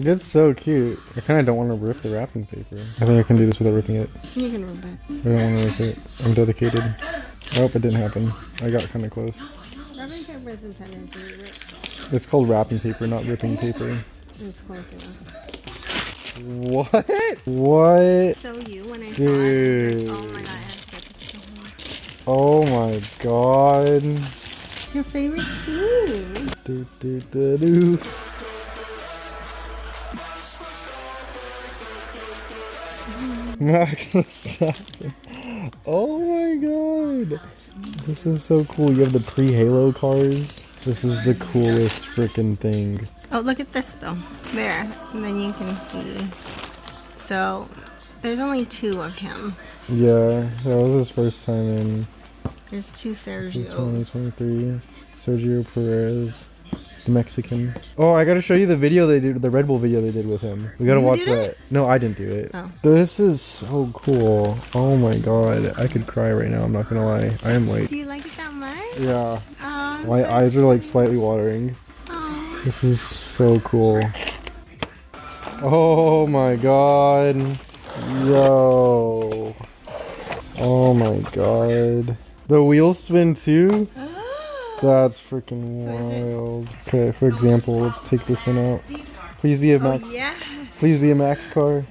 It's so cute. I kind of don't want to rip the wrapping paper. I think I can do this without ripping it. You can rip it. I don't want to rip it. I'm dedicated. Oh, it didn't happen. I got kind of close. Wrapping paper is intended to be ripped. It's called wrapping paper, not ripping paper. It's close enough. What? What? So you, when I Dude. saw it, oh my god, I have to get this to home. Oh my god. It's your favorite team. Do, do, do, do. Max Verstappen. Oh my god. This is so cool. You have the pre-Halo cars. This is the coolest freaking thing. Oh, look at this though. There. And then you can see. So, there's only 2 of him. Yeah, that was his first time in There's 2 Sergios. 2023. Sergio Perez, the Mexican. Oh, I gotta show you the video they did, the Red Bull video they did with him. We gotta watch that. No, I didn't do it. Oh. This is so cool. Oh my god, I could cry right now. I'm not gonna lie. I am like. Do you like it that much? Yeah. Oh, My eyes are like slightly watering. oh. This is so cool. Oh my god. Yo. Oh my god. The wheels spin too? That's freaking wild. Okay, for example, let's take this one out. Please be a Max. Oh, yes. Please be a Max car.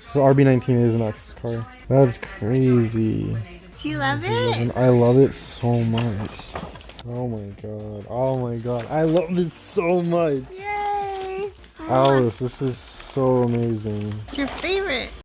So RB19 is a Max car. That's crazy. Do you love it? And I love it so much. Oh my god. Oh my god. I love this so much. Yay! Alice, this is so amazing. It's your favorite.